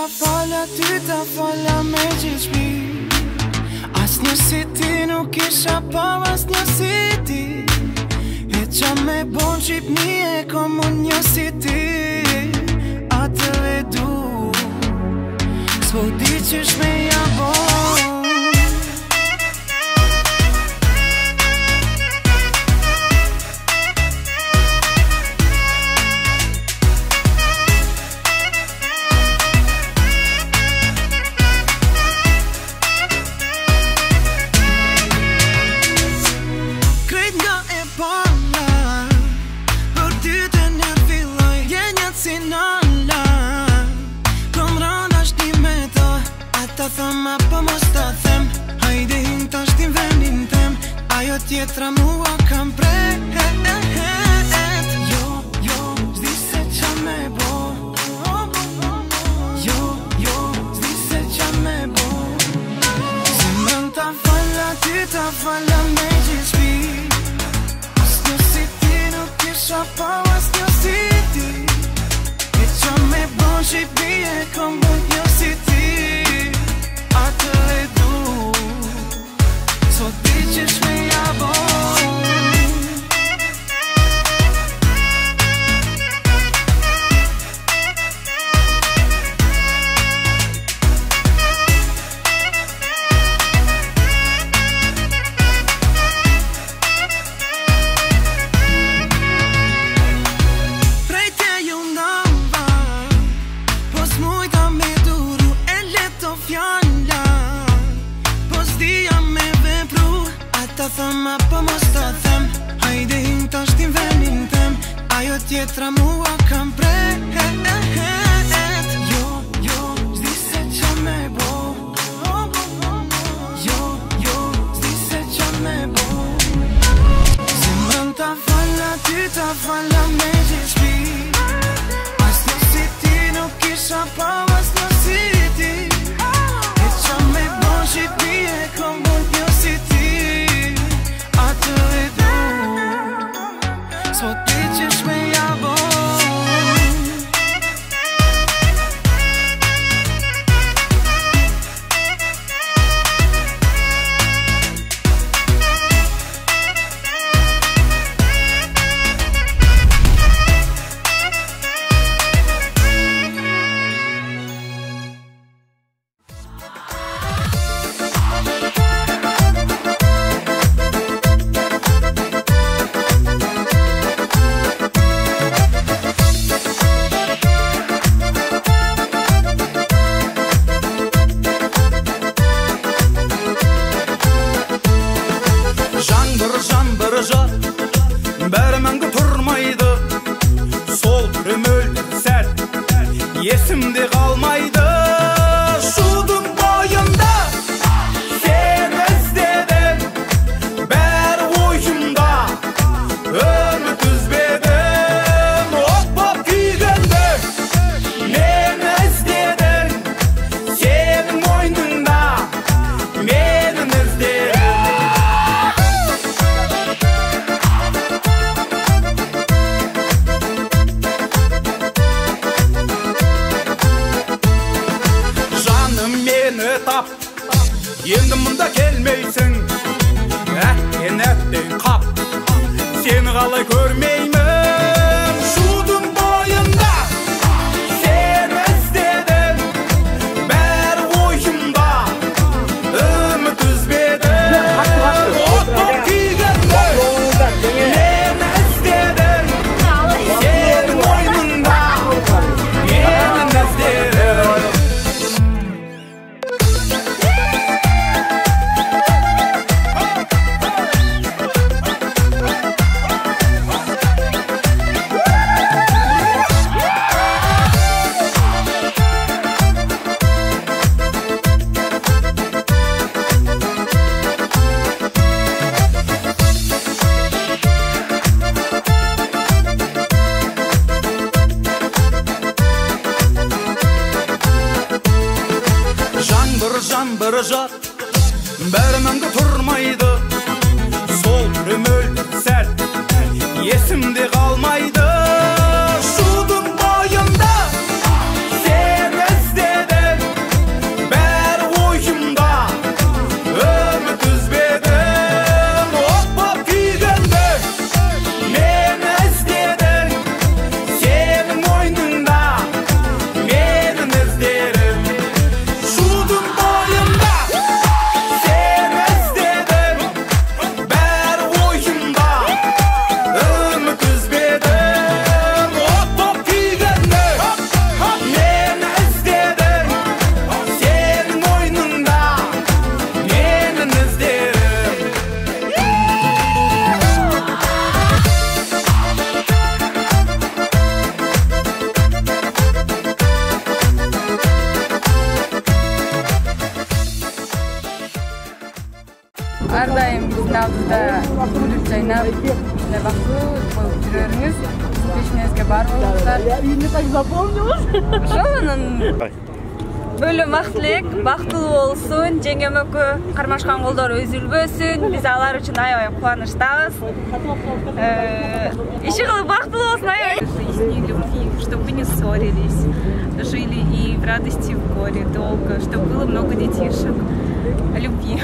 ta fala, ty ta fala me gjithë shpi. As një si ti nuk isha pa, as një si ti. E qa me bon Shqipni e kom unë një si ti. Atë e du, s'po di qysh me ja bon. Thëma po mos ta them, hajde hin tash t'in venin tem. Ajo tjetra mua kam pret. Jo, zdi se qa me bo. Jo, zdi se qa me bo. Zemrën ta falla, ty ta falla me gjithë shpi. As një si ti nuk isha pa, as një si ti. E qa me bo Shqipi e kom bët një si ti. Atë e du, sot di qysh me ja bon. Prejtje ju ndava, po s'mujta me duru e leto fjall. Ta thëma po mos ta them, hajde hin tash t'in venin tem. Ajo tjetra mua kam pret. Jo, zdi se qa me bo. Jo, zdi se qa me bo. Zemrën ta falla, ty ta falla me gjithë shpi. As një si ti nuk isha pa, as një si ti. E qa me bo Shqipi e kom bët një si ti. Atë e du, sot di qysh me ja bon. Bәрі мәңгі тұрмайды, сол түрім өлтірсәр, есімде қалмайды. Шудың бойында сен іздедім, бәрі ойымда үміт үзбедім. От боп күйгенде мен іздедім, сенің мойныңда менің іздедім. Тап, енді мұнда келмейсің, әттен қап, сені қалай көрмеймін. Шудың бойында сен іздедім, бәрі ойымда үміт үзбедім. От боп күйгенде мен іздедім, сенің мойныңда менің іздедім. Жаңбыр жат, бәрі мәңгі тұрмайды, сол түрім өлтірсәр, есімде қалмайды. Шудың бойында сен іздедім, дайым биздин алдыбызда күлүп жайнап, бактылуу болуп жүрөрүңүз. Пешинеңизге бар болуңуздар. Именно так запомнилось. Ошонун бөлүм ак тилек, бактылуу болсун, жеңем экөө кармашкан колдор үзүлбөсүн. Биз алар үчүн аябай кубанычтабыз. Иши кылып бактылуу болсун аябай. Жизни любви, чтобы не ссорились, жили и в радости, и в горе долго, чтобы было много детишек. Любви.